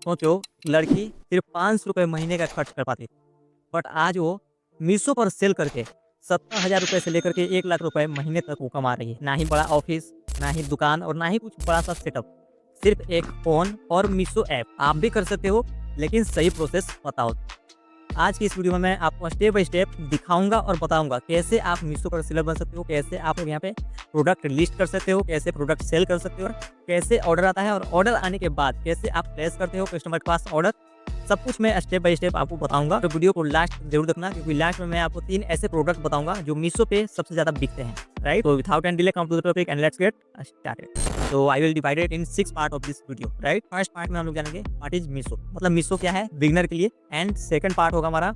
सोचो, लड़की सिर्फ 500 रुपये महीने का खर्च कर पाती, बट आज वो मीशो पर सेल करके 70,000 रुपये से लेकर के 1 लाख रुपए महीने तक वो कमा रही है। ना ही बड़ा ऑफिस, ना ही दुकान और ना ही कुछ बड़ा सा सेटअप, सिर्फ एक फ़ोन और मीशो ऐप। आप भी कर सकते हो, लेकिन सही प्रोसेस बताओ। आज की इस वीडियो में मैं आपको स्टेप बाय स्टेप दिखाऊंगा और बताऊंगा कैसे आप मीशो पर सेलर बन सकते हो, कैसे आप लोग यहाँ पे प्रोडक्ट लिस्ट कर सकते हो, कैसे प्रोडक्ट सेल कर सकते हो, और कैसे ऑर्डर आता है, और ऑर्डर आने के बाद कैसे आप प्लेस करते हो कस्टमर के पास ऑर्डर। सब कुछ मैं स्टेप बाय स्टेप आपको बताऊंगा, तो वीडियो को लास्ट जरूर देखना, क्योंकि लास्ट में मैं आपको 3 ऐसे प्रोडक्ट बताऊंगा जो मीशो पे सबसे ज्यादा बिकते हैं। राइट, तो without any delay come to the topic and let's get started. So I will divide it in 6 part of this video, right? First part में हम लोग जानेंगे व्हाट इज मीशो, मतलब मीशो क्या है बिगिनर के लिए, एंड सेकंड पार्ट होगा हमारा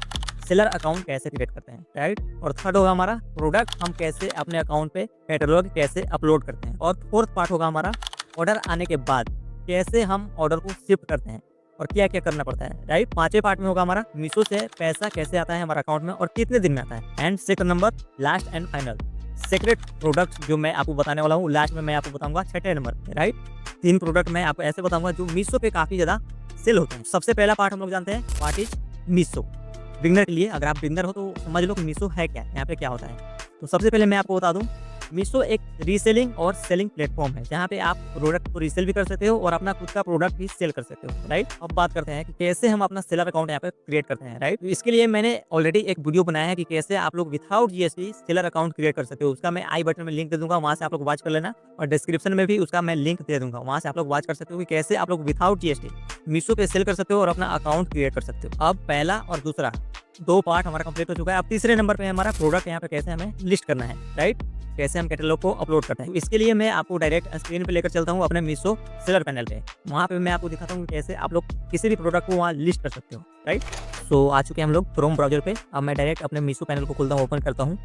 सेलर अकाउंट कैसे क्रिएट करते हैं, राइट? और थर्ड होगा हमारा प्रोडक्ट हम कैसे अपने अकाउंट पे कैटलॉग कैसे अपलोड करते हैं, और फोर्थ पार्ट होगा हमारा ऑर्डर आने के बाद कैसे हम ऑर्डर को शिफ्ट करते हैं और क्या क्या करना पड़ता है, राइट? पांचवें पार्ट में होगा हमारा मीशो से पैसा कैसे आता है हमारा अकाउंट में और कितने दिन में आता है, and second number last and final secret product जो मैं आपको बताने वाला हूँ लास्ट में मैं आपको बताऊंगा छठे नंबर पे, राइट? 3 प्रोडक्ट मैं आपको ऐसे बताऊंगा जो मीशो पे काफी ज्यादा सेल होते हैं। सबसे पहला पार्ट हम लोग जानते हैं व्हाट इज मीशो। बिगनर के लिए, अगर आप बिगनर हो तो समझ लो कि मीशो है क्या, यहाँ पे क्या होता है। तो सबसे पहले मैं आपको बता दूं, मीशो एक रीसेलिंग और सेलिंग प्लेटफॉर्म है जहाँ पे आप प्रोडक्ट को रीसेल भी कर सकते हो और अपना खुद का प्रोडक्ट भी सेल कर सकते हो, राइट? अब बात करते हैं कि कैसे हम अपना सेलर अकाउंट यहाँ पे क्रिएट करते हैं, राइट? तो इसके लिए मैंने ऑलरेडी एक वीडियो बनाया है कि कैसे आप लोग without GST seller account create कर सकते हो। उसका मैं आई बटन में लिंक दे दूंगा, वहाँ से आप लोग वॉच कर लेना, और डिस्क्रिप्शन में भी उसका मैं लिंक दे दूंगा, वहाँ से आप लोग वॉच कर सकते हो कि कैसे आप लोग विदाउट जीएसटी मीशो पे सेल कर सकते हो और अपना अकाउंट क्रिएट कर सकते हो। अब पहला और दूसरा 2 पार्ट हमारा कंप्लीट हो चुका है। अब तीसरे नंबर पे हमारा प्रोडक्ट यहाँ पे कैसे हमें लिस्ट करना है, राइट? कैसे हम कैटलॉग को अपलोड करते हैं। इसके लिए मैं आपको डायरेक्ट स्क्रीन पे लेकर चलता हूँ अपने मीशो सेलर पैनल पे। वहाँ पे मैं आपको दिखाता हूँ कैसे आप लोग किसी भी प्रोडक्ट को वहाँ लिस्ट कर सकते हो, राइट? सो आ चुके हैं हम लोग क्रोम ब्राउजर पे। अब मैं डायरेक्ट अपने मीशो पैनल को खोलता हूँ, ओपन करता हूँ।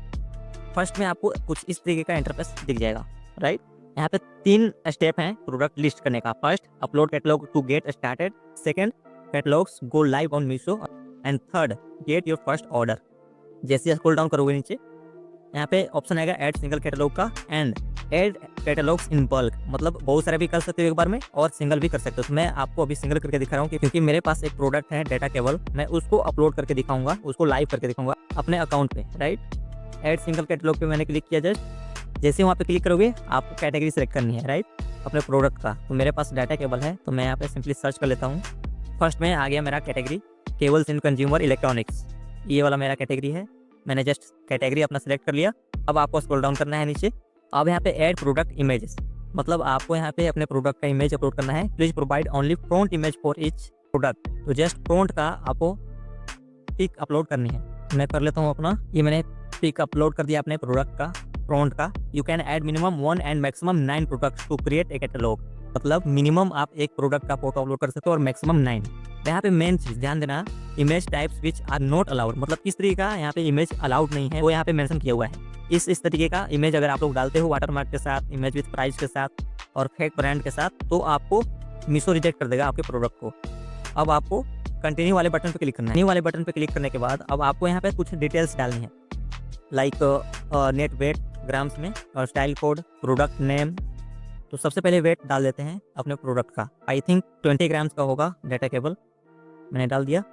फर्स्ट में आपको कुछ इस तरीके का इंटरफेस दिख जाएगा, राइट? यहाँ पे 3 स्टेप हैं प्रोडक्ट लिस्ट करने का। First, upload catalogue to get started. Second, catalogues go live on Meesho. And third, get your first order. जैसे स्क्रॉल डाउन करोगे नीचे, यहाँ पे ऑप्शन आएगा ऐड सिंगल कैटलॉग का, and add catalogues in bulk, मतलब बहुत सारे भी कर सकते हो एक बार में और सिंगल भी कर सकते हो। तो मैं आपको अभी सिंगल करके दिखा रहा हूँ क्योंकि मेरे पास एक प्रोडक्ट है डेटा केबल, मैं उसको अपलोड करके दिखाऊंगा, उसको लाइव करके दिखाऊंगा अपने अकाउंट पे, राइट? ऐड सिंगल कैटलॉग पे मैंने क्लिक किया। जस्ट जैसे वहाँ पे क्लिक करोगे आपको कैटेगरी सेलेक्ट करनी है, राइट? अपने प्रोडक्ट का। तो मेरे पास डाटा केबल है, तो मैं यहाँ पे सिंपली सर्च कर लेता हूँ। फर्स्ट में आ गया मेरा कैटेगरी केबल्स इन कंज्यूमर इलेक्ट्रॉनिक्स, ये वाला मेरा कैटेगरी है। मैंने जस्ट कैटेगरी अपना सेलेक्ट कर लिया। अब आपको स्क्रॉल डाउन करना है नीचे। अब यहाँ पे ऐड प्रोडक्ट इमेजेस, मतलब आपको यहाँ पे अपने प्रोडक्ट का इमेज अपलोड करना है। Please provide only front image for each product. तो जस्ट फ्रंट का आपको पिक अपलोड करनी है। मैं कर लेता हूँ अपना, ये मैंने पिक अपलोड कर दिया अपने प्रोडक्ट का फ्रंट का। You can add minimum 1 and maximum 9 products to create a catalogue, मतलब मिनिमम आप एक प्रोडक्ट का फोटो अपलोड कर सकते हो और मैक्सिमम 9। यहाँ पे मेन चीज ध्यान देना, image types which are not allowed, मतलब किस तरीके का यहाँ पे इमेज अलाउड नहीं है वो यहाँ पे मेंशन किया हुआ है। इस तरीके का इमेज अगर आप लोग डालते हो वाटरमार्क के साथ, इमेज विथ प्राइस के साथ और फेक ब्रांड के साथ, तो आपको मीशो रिजेक्ट कर देगा आपके प्रोडक्ट को। अब आपको कंटिन्यू वाले बटन पे क्लिक करना है। कंटिन्यू वाले बटन पे क्लिक करने के बाद अब आपको यहाँ पे कुछ डिटेल्स डालनी है, लाइक नेट वेट ग्राम्स में, और स्टाइल कोड, प्रोडक्ट नेम। तो सबसे पहले वेट डाल देते हैं अपने प्रोडक्ट का। आई थिंक 20 ग्राम्स का होगा डाटा केबल, मैंने डाल दिया।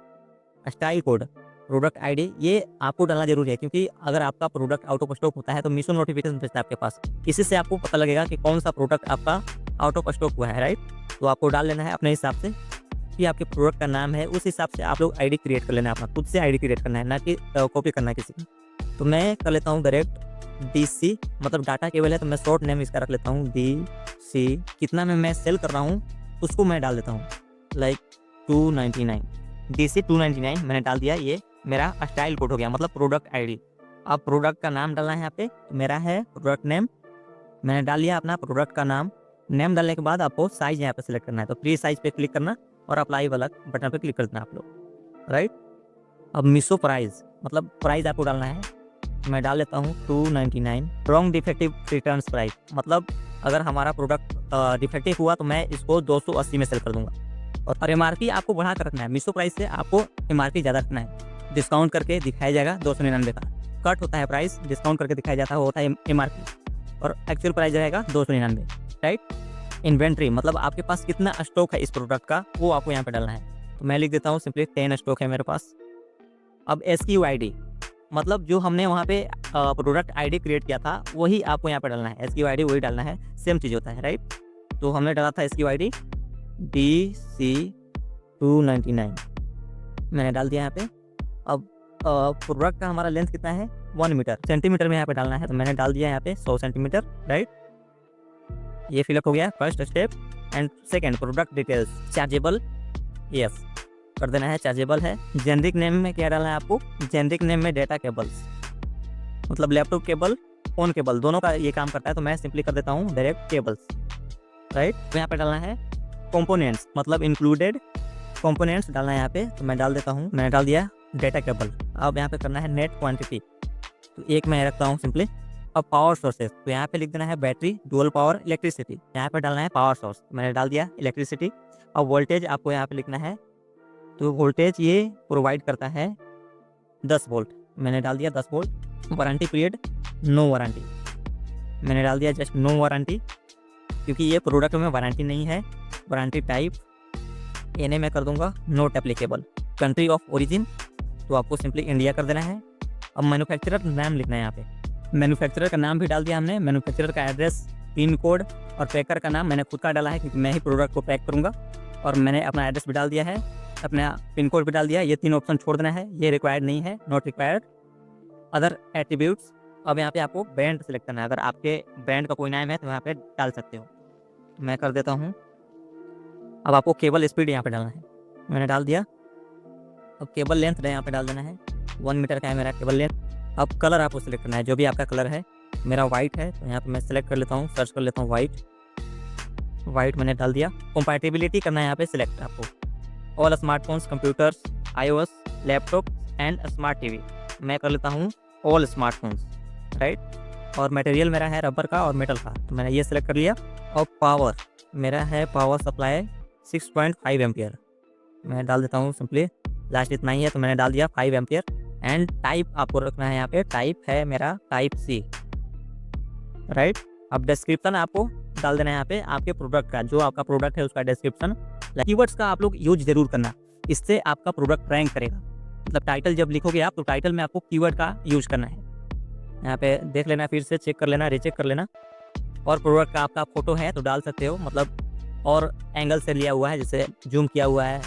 स्टाइल कोड, प्रोडक्ट आईडी, ये आपको डालना जरूरी है क्योंकि अगर आपका प्रोडक्ट आउट ऑफ स्टॉक होता है तो मीशो नोटिफिकेशन भेजता है आपके पास। इसी से आपको पता लगेगा कि कौन सा प्रोडक्ट आपका आउट ऑफ स्टॉक हुआ है, राइट? तो आपको डाल लेना है अपने हिसाब से कि आपके प्रोडक्ट का नाम है, उस हिसाब से आप लोग आईडी क्रिएट कर लेना है। अपना खुद से आईडी क्रिएट करना है, ना कि कॉपी करना है किसी की। तो मैं कर लेता हूँ डायरेक्ट DC, मतलब डाटा केबल है तो मैं शॉर्ट नेम इसका रख लेता हूँ DC। कितना में मैं सेल कर रहा हूँ उसको मैं डाल देता हूँ, लाइक 299, DC 299 मैंने डाल दिया। ये मेरा स्टाइल कोड हो गया, मतलब प्रोडक्ट आईडी। अब प्रोडक्ट का नाम डालना है यहाँ पे, तो मेरा है प्रोडक्ट नेम, मैंने डाल लिया अपना प्रोडक्ट का नाम। नेम डालने के बाद आपको साइज यहाँ पे सिलेक्ट करना है, तो फ्री साइज पे क्लिक करना और अप्लाई वाला बटन पे क्लिक कर देना आप लोग, राइट? अब मीशो प्राइस, मतलब प्राइस आपको डालना है। मैं डाल लेता हूँ 299। रॉन्ग डिफेक्टिव रिटर्न्स प्राइस, मतलब अगर हमारा प्रोडक्ट डिफेक्टिव हुआ तो मैं इसको 280 में सेल कर दूंगा। और MRP आपको बढ़ा कर रखना है, मीशो प्राइस से आपको MRP ज़्यादा रखना है। डिस्काउंट करके दिखाया जाएगा 299 का, कट होता है प्राइस, डिस्काउंट करके दिखाया जाता है वो होता है MRP, और एक्चुअल प्राइस रहेगा 299, राइट? इन्वेंट्री मतलब आपके पास कितना स्टॉक है इस प्रोडक्ट का, वो आपको यहाँ पे डालना है। तो मैं लिख देता हूँ सिंपली 10 स्टॉक है मेरे पास। अब SKU ID मतलब जो हमने वहाँ पे प्रोडक्ट ID क्रिएट किया था वही आपको यहाँ पे डालना है। SKU ID वही डालना है, सेम चीज़ होता है, राइट। तो हमने डाला था SKU ID DC299, मैंने डाल दिया यहाँ पे। अब प्रोडक्ट का हमारा लेंथ कितना है 1 मीटर, सेंटीमीटर में यहाँ पे डालना है, तो मैंने डाल दिया यहाँ पे 100 सेंटीमीटर, राइट। ये फिलअप हो गया first step. And second, product details chargeable, yes कर देना है, चार्जेबल है। जेनरिक नेम में क्या डालना है आपको, जेनरिक नेम में डेटा केबल्स मतलब लैपटॉप केबल, फोन केबल दोनों का ये काम करता है, तो मैं सिंपली कर देता हूँ डायरेक्ट केबल्स, राइट। तो यहाँ पे डालना है कंपोनेंट्स मतलब इंक्लूडेड कंपोनेंट्स डालना है यहाँ पे, तो मैं डाल देता हूँ, मैंने डाल दिया डेटा केबल। अब यहाँ पे करना है नेट क्वांटिटी, तो एक मैं रखता हूँ सिंपली। अब पावर सोर्सेस, तो यहाँ पे लिख देना है बैटरी, डुअल पावर, इलेक्ट्रिसिटी, यहाँ पे डालना है पावर सोर्स, मैंने डाल दिया इलेक्ट्रिसिटी। अब वोल्टेज आपको यहाँ पे लिखना है, तो वोल्टेज ये प्रोवाइड करता है 10 वोल्ट, मैंने डाल दिया 10 volt. Warranty period no warranty, मैंने डाल दिया जस्ट नो वारंटी, क्योंकि ये प्रोडक्ट में वारंटी नहीं है। वारंटी टाइप एने मैं कर दूंगा not applicable. Country of origin, तो आपको सिंपली इंडिया कर देना है। अब मैन्युफैक्चरर नाम लिखना है यहाँ पे, मैन्युफैक्चरर का नाम भी डाल दिया हमने, मैन्युफैक्चरर का एड्रेस, पिन कोड, और पैकर का नाम मैंने खुद का डाला है क्योंकि मैं ही प्रोडक्ट को पैक करूँगा, और मैंने अपना एड्रेस भी डाल दिया है, अपना पिन कोड भी डाल दिया। ये 3 ऑप्शन छोड़ देना है, ये रिक्वायर्ड नहीं है, नॉट रिक्वायर्ड। अदर एट्रीब्यूट्स, अब यहाँ पे आपको ब्रांड सेलेक्ट करना है, अगर आपके ब्रांड का कोई नाम है तो यहाँ पे डाल सकते हो, मैं कर देता हूँ। अब आपको केबल स्पीड यहाँ पे डालना है, मैंने डाल दिया। अब केबल लेंथ यहाँ पे डाल देना है, 1 मीटर का है मेरा केबल लेंथ। अब कलर आपको सिलेक्ट करना है, जो भी आपका कलर है, मेरा वाइट है तो यहाँ पे मैं सेलेक्ट कर लेता हूँ, सर्च कर लेता हूँ वाइट मैंने डाल दिया। कंपैटिबिलिटी करना है यहाँ पे सिलेक्ट आपको, all smartphones, computers, iOS, laptop and smart TV, मैं कर लेता हूँ ऑल स्मार्टफोन्स, राइट। और मटेरियल मेरा है रबर का और मेटल का, तो मैंने ये सिलेक्ट कर लिया। और पावर मेरा है पावर सप्लाई 6.5 एम्पियर, मैं डाल देता हूँ सिंपली, लास्ट इतना ही है तो मैंने डाल दिया 5 एम्पियर। एंड टाइप आपको रखना है यहाँ पे, टाइप है मेरा टाइप C, राइट। अब डिस्क्रिप्शन आपको डाल देना है यहाँ पे, आपके प्रोडक्ट का, जो आपका प्रोडक्ट है उसका डिस्क्रिप्शन। कीवर्ड्स का आप लोग यूज जरूर करना, इससे आपका प्रोडक्ट रैंक करेगा। मतलब टाइटल जब लिखोगे आप, तो टाइटल में आपको कीवर्ड का यूज करना है। यहाँ पे देख लेना, फिर से चेक कर लेना, रीचेक कर लेना। और प्रोडक्ट का आपका फोटो है तो डाल सकते हो, मतलब और एंगल से लिया हुआ है, जैसे जूम किया हुआ है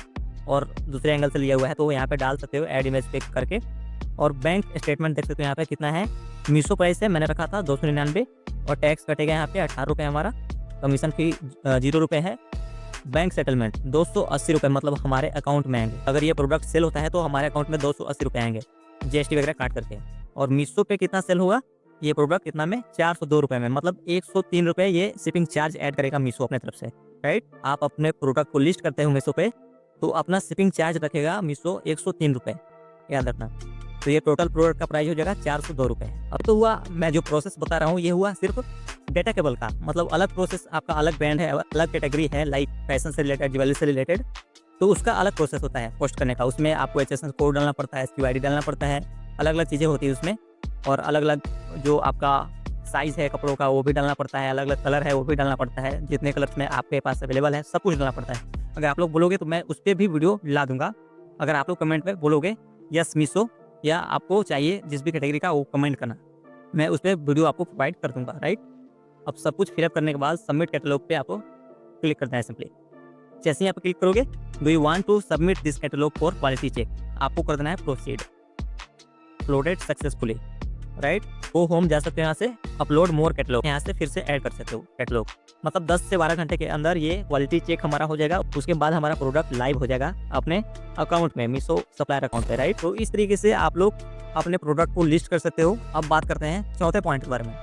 और दूसरे एंगल से लिया हुआ है, तो यहाँ पे डाल सकते हो ऐड इमेज पे करके। और बैंक स्टेटमेंट देख सकते हो यहाँ पे कितना है। मीशो प्राइस है मैंने रखा था 299, और टैक्स कटेगा यहाँ पे 18 रुपये, हमारा कमीशन फी 0 रुपये है। बैंक सेटलमेंट 280 रुपये, मतलब हमारे अकाउंट में आएंगे। अगर ये प्रोडक्ट सेल होता है तो हमारे अकाउंट में 280 रुपये आएंगे GST वगैरह काट करके। और मीशो पे कितना सेल होगा ये प्रोडक्ट, कितना में 402 रुपये में, मतलब 103 रुपये ये शिपिंग चार्ज ऐड करेगा मीशो अपने तरफ से, राइट। आप अपने प्रोडक्ट को लिस्ट करते हो मीशो पे तो अपना शिपिंग चार्ज रखेगा मीशो 103 रुपये, याद रखना। तो ये टोटल प्रोडक्ट का प्राइस हो जाएगा 402 रुपये। अब तो हुआ, मैं जो प्रोसेस बता रहा हूँ ये हुआ सिर्फ डेटा केबल का, मतलब अलग प्रोसेस, आपका अलग ब्रांड है, अलग कैटेगरी है, लाइक फैशन से रिलेटेड, ज्वेलरी से रिलेटेड, तो उसका अलग प्रोसेस होता है पोस्ट करने का। उसमें आपको HSN कोड डालना पड़ता है, SQID डालना पड़ता है, अलग अलग चीज़ें होती है उसमें। और अलग अलग जो आपका साइज़ है कपड़ों का वो भी डालना पड़ता है, अलग अलग कलर है वो भी डालना पड़ता है, जितने कलर्स में आपके पास अवेलेबल है सब कुछ डालना पड़ता है। अगर आप लोग बोलोगे तो मैं उस पर भी वीडियो ला दूंगा। अगर आप लोग कमेंट में बोलोगे यस मीशो, या आपको चाहिए जिस भी कैटेगरी का, वो कमेंट करना, मैं उस पर वीडियो आपको प्रोवाइड कर दूंगा, राइट। अब सब कुछ फिलअप करने के बाद सबमिट कैटलॉग पे आपको क्लिक करना है सिंपली। जैसे ही आप क्लिक करोगे, do you want to submit this catalogue for quality check, आपको कर देना है प्रोसीड, अपलोडेड सक्सेसफुली, राइट। वो होम जा सकते हो, यहाँ से अपलोड मोर कैटलॉग, यहाँ से फिर से ऐड कर सकते हो कैटलॉग। मतलब 10 से 12 घंटे के अंदर ये क्वालिटी चेक हमारा हो जाएगा। उसके बाद हमारा प्रोडक्ट लाइव हो जाएगा अपने अकाउंट में, मीशो सप्लायर अकाउंट पे, राइट। तो इस तरीके से आप लोग अपने प्रोडक्ट को लिस्ट कर सकते हो। अब बात करते हैं चौथे पॉइंट के बारे में,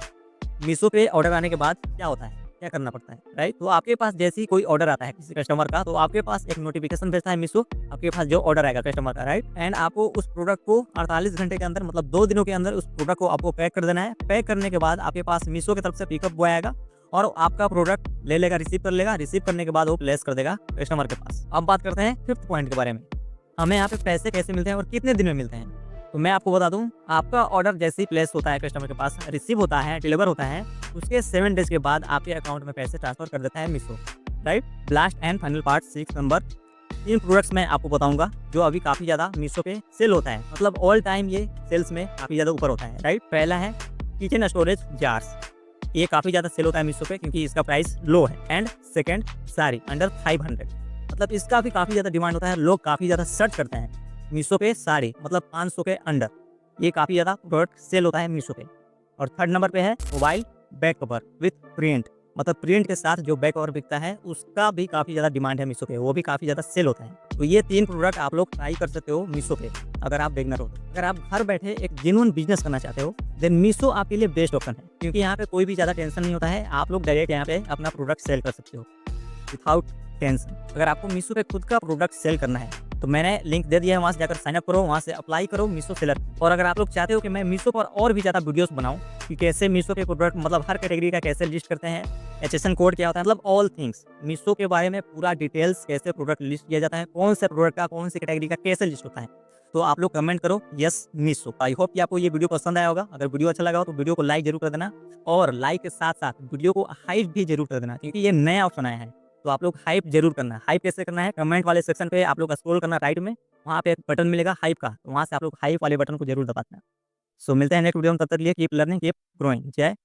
मीशो पे ऑर्डर आने के बाद क्या होता है, क्या करना पड़ता है, राइट। तो आपके पास जैसे ही कोई ऑर्डर आता है किसी कस्टमर का, तो आपके पास एक नोटिफिकेशन भेजता है मीशो, आपके पास जो ऑर्डर आएगा कस्टमर का, राइट। एंड आपको उस प्रोडक्ट को 48 घंटे के अंदर, मतलब 2 दिनों के अंदर उस प्रोडक्ट को आपको पैक कर देना है। पैक करने के बाद आपके पास मीशो की तरफ से पिकअप बॉय आएगा और आपका प्रोडक्ट ले लेगा, रिसीव कर लेगा। रिसीव करने के बाद वो प्लेस कर देगा कस्टमर के पास। अब बात करते हैं 5th पॉइंट के बारे में, हमें यहाँ पे पैसे कैसे मिलते हैं और कितने दिन में मिलते हैं। तो मैं आपको बता दूं, आपका ऑर्डर जैसे ही प्लेस होता है कस्टमर के पास, रिसीव होता है, डिलीवर होता है, उसके 7 डेज के बाद आपके अकाउंट में पैसे ट्रांसफर कर देता है Meesho, right. Last and final part 6 number, 3 products मैं आपको बताऊंगा जो अभी काफ़ी ज़्यादा मीशो पे सेल होता है, मतलब ऑल टाइम ये सेल्स में काफ़ी ज़्यादा ऊपर होता है, राइट। पहला है किचन स्टोरेज जार्स, ये काफ़ी ज़्यादा सेल होता है मीशो पे क्योंकि इसका प्राइस लो है। एंड सेकंड साड़ी अंडर 500, मतलब इसका भी काफ़ी ज़्यादा डिमांड होता है, लोग काफ़ी ज़्यादा सर्च करते हैं मीशो पे साड़ी, मतलब 500 के अंडर, ये काफ़ी ज़्यादा प्रोडक्ट सेल होता है मीशो पे। और थर्ड नंबर पे है mobile back cover with print, मतलब प्रिंट के साथ जो बैक कवर बिकता है उसका भी काफ़ी ज़्यादा डिमांड है मीशो पे, वो भी काफ़ी ज़्यादा सेल होता है। तो ये 3 प्रोडक्ट आप लोग ट्राई कर सकते हो मीशो पे अगर आप बिगनर हो तो। अगर आप घर बैठे एक जेन्युइन बिजनेस करना चाहते हो देन मीशो आपके लिए बेस्ट ऑप्शन है, क्योंकि यहाँ पे कोई भी ज़्यादा टेंशन नहीं होता है, आप लोग डायरेक्ट यहाँ पे अपना प्रोडक्ट सेल कर सकते हो विथआउट टेंशन। अगर आपको मीशो पे खुद का प्रोडक्ट सेल करना है तो मैंने लिंक दे दिया है, वहाँ से जाकर साइन अप करो, वहाँ से अप्लाई करो मीशो सेलर। और अगर आप लोग चाहते हो कि मैं मीशो पर और भी ज़्यादा वीडियोस बनाऊँ कि कैसे मीशो के प्रोडक्ट, मतलब हर कैटेगरी का कैसे लिस्ट करते हैं, एचएसएन कोड क्या होता है, मतलब ऑल थिंग्स मीशो के बारे में पूरा डिटेल्स, कैसे प्रोडक्ट लिस्ट किया जाता है, कौन से प्रोडक्ट का कौन सी कैटेगरी का कैसे लिस्ट होता है, तो आप लोग कमेंट करो यस मीशो। आई होप कि आपको ये वीडियो पसंद आया होगा। अगर वीडियो अच्छा लगा हो तो वीडियो को लाइक जरूर कर देना, और लाइक के साथ साथ वीडियो को हाइप भी जरूर कर देना, क्योंकि ये नया ऑप्शन आया है तो आप लोग हाइप जरूर करना है। हाइप कैसे करना है, कमेंट वाले सेक्शन पे आप लोग स्क्रॉल करना राइट में, वहाँ पे एक बटन मिलेगा हाइप का, तो वहाँ से आप लोग हाइप वाले बटन को जरूर दबा देना। सो मिलते हैं नेक्स्ट वीडियो में, तब तक के लिए कीप लर्निंग कीप ग्रोइंग। जय